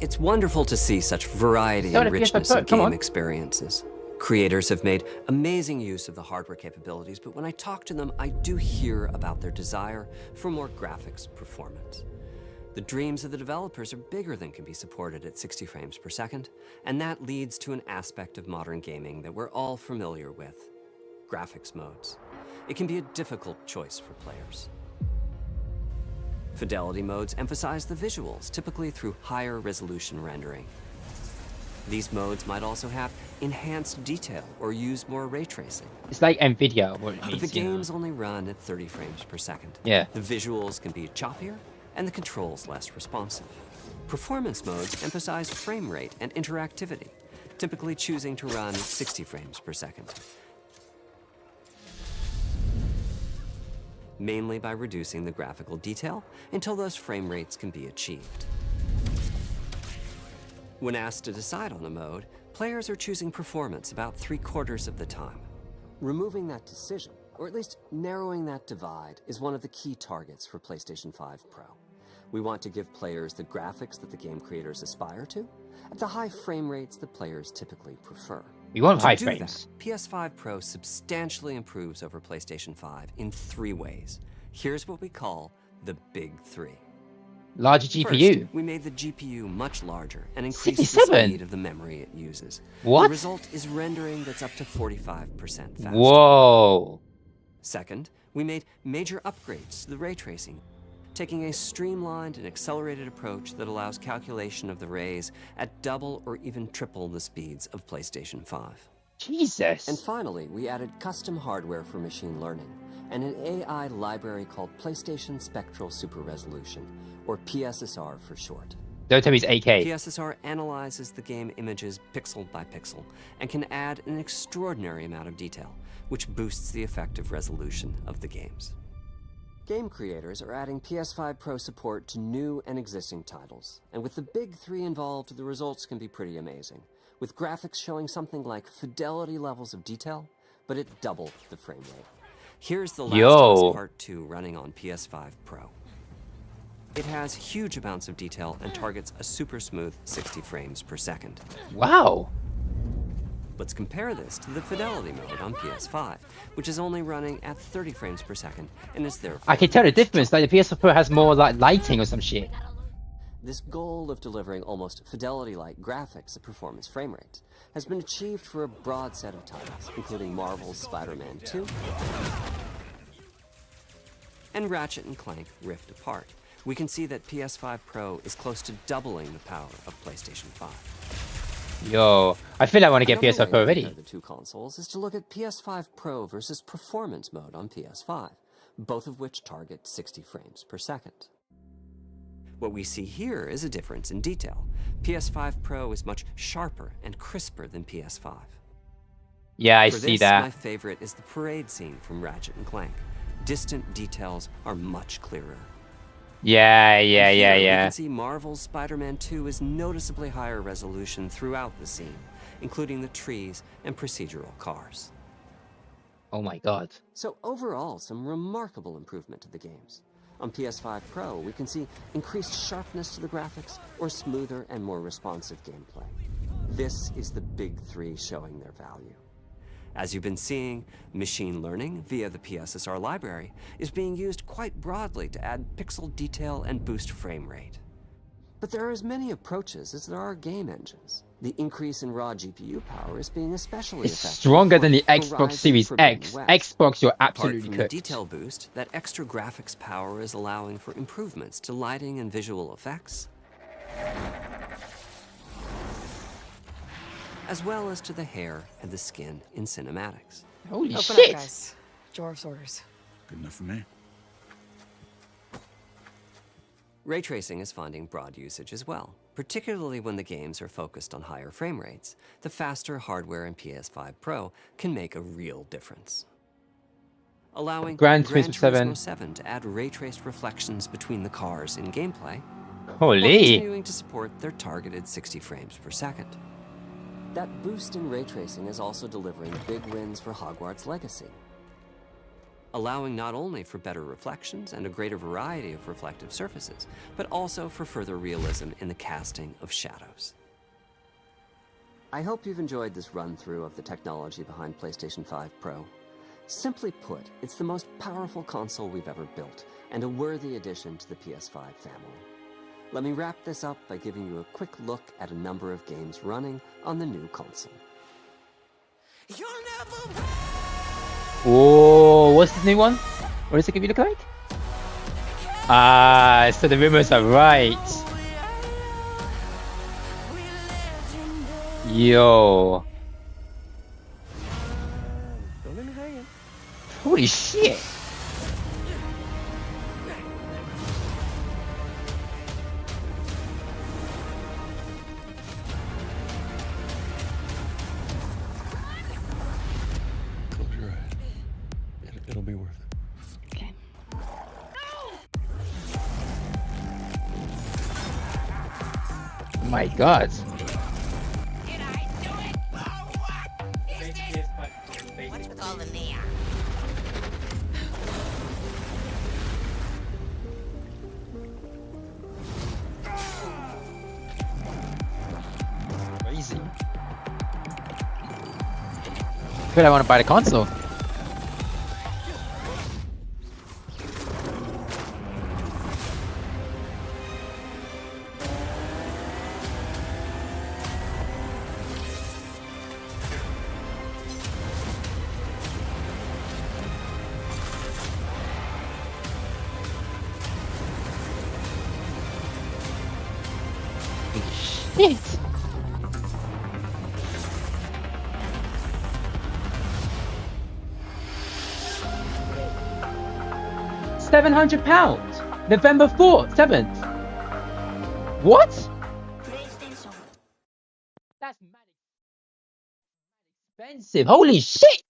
It's wonderful to see such variety and richness of game experiences. Creators have made amazing use of the hardware capabilities, but when I talk to them, I do hear about their desire for more graphics performance. The dreams of the developers are bigger than can be supported at 60 frames per second, and that leads to an aspect of modern gaming that we're all familiar with: graphics modes. It can be a difficult choice for players. Fidelity modes emphasize the visuals, typically through higher resolution rendering. These modes might also have enhanced detail or use more ray tracing. It's like NVIDIA, what it means. But the games only run at 30 frames per second. Yeah. The visuals can be choppier and the controls less responsive. Performance modes emphasize frame rate and interactivity, typically choosing to run at 60 frames per second, mainly by reducing the graphical detail until those frame rates can be achieved. When asked to decide on a mode, players are choosing performance about 3/4 of the time. Removing that decision, or at least narrowing that divide, is one of the key targets for PlayStation 5 Pro. We want to give players the graphics that the game creators aspire to, at the high frame rates that players typically prefer. We want high To do frames. that, PS5 Pro substantially improves over PlayStation 5 in 3 ways. Here's what we call the Big 3. Larger GPU. First, we made the GPU much larger and increased the 67? speed of the memory it uses. What? The result is rendering that's up to 45% faster. Whoa. Second, we made major upgrades to the ray tracing, taking a streamlined and accelerated approach that allows calculation of the rays at double or even triple the speeds of PlayStation 5. Jesus. And finally, we added custom hardware for machine learning and an AI library called PlayStation Spectral Super Resolution, or PSSR for short. Don't tell me it's 8K. PSSR analyzes the game images pixel by pixel and can add an extraordinary amount of detail, which boosts the effective resolution of the games. Game creators are adding PS5 Pro support to new and existing titles, and with the Big 3 involved, the results can be pretty amazing, with graphics showing something like fidelity levels of detail, but at double the frame rate. Here's The Last of Us Part 2 running on PS5 Pro. It has huge amounts of detail and targets a super smooth 60 frames per second. Wow. Let's compare this to the fidelity mode on PS5, which is only running at 30 frames per second and is therefore... I can tell the difference. Like the PS4 Pro has more like lighting or some shit. This goal of delivering almost fidelity-like graphics at performance frame rates has been achieved for a broad set of titles, including Marvel's Spider-Man 2 and Ratchet & Clank Rift Apart. We can see that PS5 Pro is close to doubling the power of PlayStation 5. Yo, I feel I want to get Another PS5 way Pro to already. compare the two consoles is to look at PS5 Pro versus performance mode on PS5, both of which target 60 frames per second. What we see here is a difference in detail. PS5 Pro is much sharper and crisper than PS5. Yeah, I For see this, that. my favorite is the parade scene from Ratchet & Clank. Distant details are much clearer. Yeah. We can see Marvel's Spider-Man 2 is noticeably higher resolution throughout the scene, including the trees and procedural cars. Oh my god. So overall, some remarkable improvement to the games. On PS5 Pro, we can see increased sharpness to the graphics or smoother and more responsive gameplay. This is the Big 3 showing their value. As you've been seeing, machine learning via the PSSR library is being used quite broadly to add pixel detail and boost frame rate. But there are as many approaches as there are game engines. The increase in raw GPU power is being especially It's effective stronger for than the Xbox Horizon Series Forbidden X. West. Xbox, you're Apart absolutely from the cooked. detail boost, that extra graphics power is allowing for improvements to lighting and visual effects, as well as to the hair and the skin in cinematics. Holy Open shit. up, guys. Dwarf's orders. Good enough for me. Ray tracing is finding broad usage as well, particularly when the games are focused on higher frame rates. The faster hardware in PS5 Pro can make a real difference. Allowing Gran Gran Turismo Turismo 7. 7 to add ray-traced reflections between the cars in gameplay, while Holy. continuing to support their targeted 60 frames per second. That boost in ray tracing is also delivering big wins for Hogwarts Legacy. allowing not only for better reflections and a greater variety of reflective surfaces, but also for further realism in the casting of shadows. I hope you've enjoyed this run-through of the technology behind PlayStation 5 Pro. Simply put, it's the most powerful console we've ever built, and a worthy addition to the PS5 family. Let me wrap this up by giving you a quick look at a number of games running on the new console. Oh, what's the new one? What does it give you look like? Ah, so the rumors are right. Yo. Don't let me hang it. Holy shit. Close your eyes. It'll be worth it. Okay. My god. What's with all the neon? Crazy. Good, I want to buy the console. Shit. £700. November 4th, 7th. What? PlayStation. That's mad expensive. Holy shit.